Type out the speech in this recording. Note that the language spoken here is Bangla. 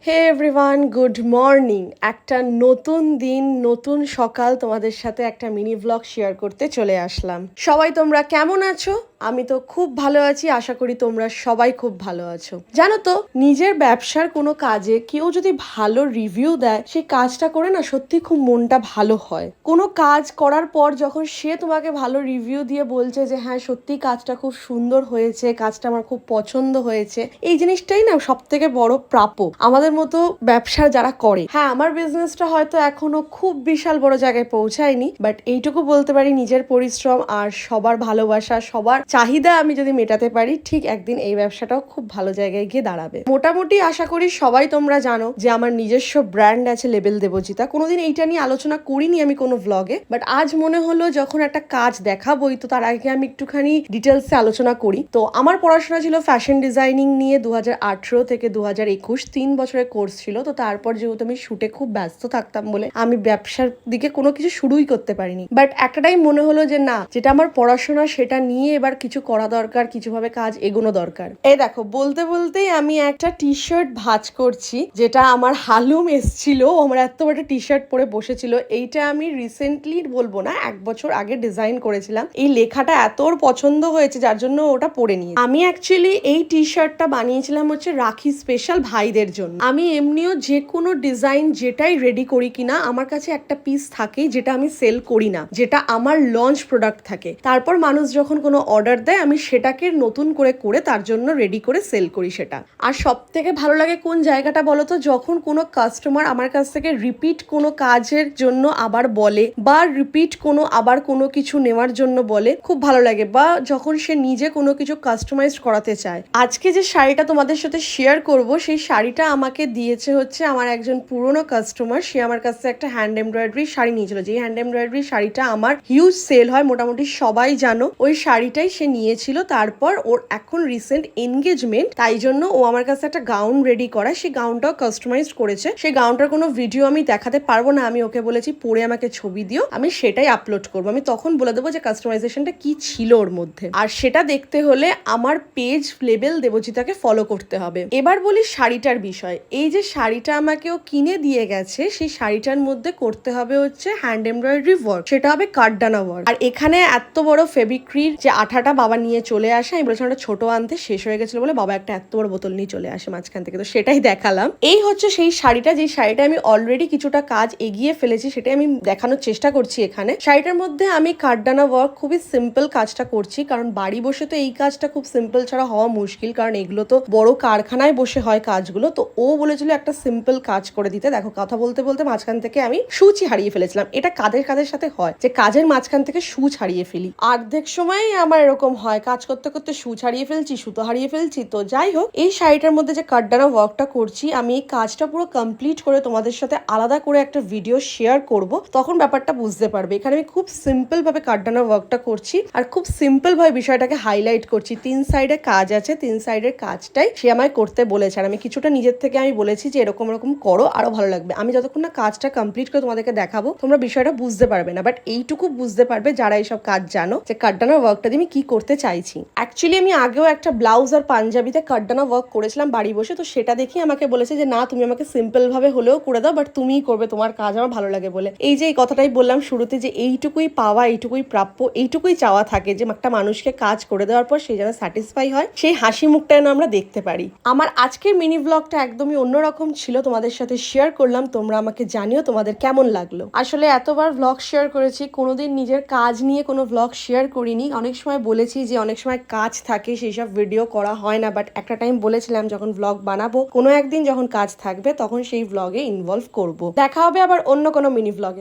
হে এভরিওয়ান, গুড মর্নিং। একটা নতুন দিন, নতুন সকাল, তোমাদের সাথে একটা মিনি ব্লগ শেয়ার করতে চলে আসলাম। সবাই তোমরা কেমন আছো? আমি তো খুব ভালো আছি, আশা করি তোমরা সবাই খুব ভালো আছো। জানো তো, নিজের ব্যবসার কোনো কাজে কেউ যদি ভালো রিভিউ দেয়, সেই কাজটা করে না সত্যি খুব মনটা ভালো হয়। কোনো কাজ করার পর যখন সে তোমাকে ভালো রিভিউ দিয়ে বলছে যে হ্যাঁ সত্যি কাজটা খুব সুন্দর হয়েছে, কাজটা আমার খুব পছন্দ হয়েছে, এই জিনিসটাই না সব থেকে বড় প্রাপ্য আমাদের মতো ব্যবসা যারা করে। হ্যাঁ, আমার বিজনেসটা হয়তো এখনো খুব বিশাল বড় জায়গায় পৌঁছায়নি, বাট এইটুকু বলতে পারি নিজের পরিশ্রম আর সবার ভালোবাসা, সবার চাহিদা আমি যদি মেটাতে পারি, ঠিক একদিন এই ব্যবসাটাও খুব ভালো জায়গায় গিয়ে দাঁড়াবে। মোটামুটি আশা করি সবাই তোমরা জানো যে আমার নিজস্ব ব্র্যান্ড আছে লেবেল দেবজিতা। কোনোদিন এইটা নিয়ে আলোচনা করিনি আমি কোনো ভ্লগে, বাট আজ মনে হলো যখন একটা কাজ দেখাবোই, তো তার আগে আমি একটুখানি ডিটেলসে আলোচনা করি। তো আমার পড়াশোনা ছিল ফ্যাশন ডিজাইনিং নিয়ে 2018 থেকে 2021, 3 বছরের কোর্স ছিল। তো তারপর যেহেতু আমি শুটে খুব ব্যস্ত থাকতাম বলে আমি ব্যবসার দিকে কোনো কিছু শুরুই করতে পারিনি। বাট একটা টাইম মনে হলো যে না, যেটা আমার পড়াশোনা সেটা নিয়ে এবার কিছু করা দরকার, কিছুভাবে কাজ এগোনো দরকার। এই দেখো, বলতে বলতেই আমি একটা টি শার্ট ভাঁজ করছি, যেটা আমার হালুম এসছিল, আমার এত বড় টি শার্ট পরে বসেছিল। এইটা আমি রিসেন্টলি বলবো না, 1 বছর আগে ডিজাইন করেছিলাম। এই লেখাটা এত ওর পছন্দ হয়েছে যার জন্য ওটা পরে নিয়ে আমি অ্যাকচুয়ালি এই টি শার্টটা বানিয়েছিলাম হচ্ছে রাখি স্পেশাল ভাইদের জন্য। আমি এমনিও যে কোনো ডিজাইন যেটাই রেডি করি কিনা, আমার কাছে একটা পিস থাকেই যেটা আমি সেল করি না, যেটা আমার লঞ্চ প্রোডাক্ট থাকে। তারপর মানুষ যখন কোনো অর্ডার দেয় আমি সেটাকে নতুন করে করে তার জন্য রেডি করে সেল করি সেটা। আর সব থেকে ভালো লাগে কোন জায়গাটা বলো তো, যখন কোনো কাস্টমার আমার কাছ থেকে রিপিট কোনো কাজের জন্য আবার বলে, বা রিপিট কোনো আবার কোনো কিছু নেওয়ার জন্য বলে, খুব ভালো লাগে। বা যখন সে নিজে কোনো কিছু কাস্টমাইজ করাতে চায়। আজকে যে শাড়িটা তোমাদের সাথে শেয়ার করব, সেই শাড়িটা আমাকে দিয়েছে হচ্ছে আমার একজন পুরনো কাস্টমার। সে আমার কাছে একটা হ্যান্ড এমব্রয়ডারি শাড়ি নিয়েছিল, যে হ্যান্ড এমব্রয়ডারি শাড়িটা আমার হিউজ সেল হয়, মোটামুটি সবাই জানো। ওই শাড়িটাই সে নিয়েছিল। তারপর ওর এখন রিসেন্ট এনগেজমেন্ট, তাই জন্য ও আমার কাছে একটা গাউন রেডি করা, সেই গাউনটাও কাস্টমাইজ করেছে। সেই গাউনটার কোনো ভিডিও আমি দেখাতে পারবো না, আমি ওকে বলেছি পরে আমাকে ছবি দিও, আমি সেটাই আপলোড করবো। আমি তখন বলে দেবো যে কাস্টমাইজেশনটা কি ছিল ওর মধ্যে। আর সেটা দেখতে হলে আমার পেজ লেবেল দেবজিতাকে ফলো করতে হবে। এবার বলি শাড়িটার বিষয়। এই যে শাড়িটা আমাকে ও কিনে দিয়ে গেছে, সেই শাড়িটার মধ্যে করতে হবে হচ্ছে হ্যান্ড এমব্রয়ডারি ওয়ার্ক, সেটা হবে কাঠদানা ওয়ার্ক। আর এখানে এত বড় ফেব্রিক্রির যে আঠাটা বাবা নিয়ে চলে আসে, আমি বলেছিলাম ওটা ছোট আনতে, শেষ হয়ে গেছিল বলে বাবা একটা এত বড় বোতল নিয়ে চলে আসে মাঝখান থেকে, তো সেটাই দেখালাম। এই হচ্ছে সেই শাড়িটা, যে শাড়িটা আমি অলরেডি কিছুটা কাজ এগিয়ে ফেলেছি, সেটাই আমি দেখানোর চেষ্টা করছি এখানে। শাড়িটার মধ্যে আমি কাঠদানা ওয়ার্ক খুবই সিম্পল কাজটা করছি, কারণ বাড়ি বসে তো এই কাজটা খুব সিম্পল ছাড়া হওয়া মুশকিল, কারণ এগুলো তো বড় কারখানায় বসে হয় কাজগুলো। তো ও বলেছিল একটা সিম্পল কাজ করে দিতে। দেখো, কথা বলতে বলতে মাঝখান থেকে আমি সূচি হারিয়ে ফেলেছিলাম। এটা কাদের কাদের সাথে হয় যে কাজের মাঝখান থেকে সূচ হারিয়ে ফেলি। অর্ধেক সময় আমার এরকম হয়, কাজ করতে করতে সূচ হারিয়ে ফেলছি, সুতো হারিয়ে ফেলছি। তো যাই হোক, এই শাড়িটার মধ্যে যে কাঠদানা ওয়ার্কটা করছি, আমি এই কাজটা পুরো কমপ্লিট করে তোমাদের সাথে আলাদা করে একটা ভিডিও শেয়ার করব, তখন ব্যাপারটা বুঝতে পারবে। এখানে আমি খুব সিম্পল ভাবে কাঠদানা ওয়ার্কটা করছি, আর খুব সিম্পল ভাবে বিষয়টাকে হাইলাইট করছি। 3 সাইডে কাজ আছে, 3 সাইডের কাজটাই সে আমায় করতে বলেছে। আর আমি কিছুটা নিজের থেকে আমি বলেছি যে এরকম এরকম করো, আরো ভালো লাগবে। আমি যতক্ষণ না কাজটা কমপ্লিট করে তোমাদেরকে দেখাবো, তোমরা বিষয়টা বুঝতে পারবে না। বাট এইটুকু বুঝতে পারবে যারা এইসব কাজ জানো, যে কাঠদানা ওয়ার্কটা দিয়ে আমি কি করতে চাইছি। অ্যাকচুয়ালি আমি আগেও একটা ব্লাউজ আর পাঞ্জাবিতে কাঠদানা ওয়ার্ক করেছিলাম বাড়ি বসে, তো সেটা দেখে আমাকে বলেছে যে না, তুমি আমাকে সিম্পল ভাবে হলেও করে দাও, বাট তুমিই করবে, তোমার কাজ আমার ভালো লাগে বলে। এই যে এই কথাটাই বললাম শুরুতে, যে এইটুকুই পাওয়া, এইটুকুই প্রাপ্য, এইটুকুই চাওয়া থাকে, যে একটা মানুষকে কাজ করে দেওয়ার পর সে যেন স্যাটিসফাই হয়, সেই হাসি মুখটা যেন আমরা দেখতে পারি। আমার আজকের মিনি ব্লগটা একদমই অন্যরকম ছিল, তোমাদের সাথে শেয়ার করলাম। তোমরা আমাকে জানিও তোমাদের কেমন লাগলো। আসলে এতবার ব্লগ শেয়ার করেছি, কোনোদিন নিজের কাজ নিয়ে কোনো ব্লগ শেয়ার করিনি। অনেক সময় বলেছি যে অনেক সময় কাজ থাকে, সেই সব ভিডিও করা হয় না, বাট একটা টাইম বলেছিলাম যখন ব্লগ বানাবো, কোনো একদিন যখন কাজ থাকবে তখন সেই ব্লগে ইনভলভ করব। দেখা হবে আবার অন্য কোনো মিনি ব্লগে।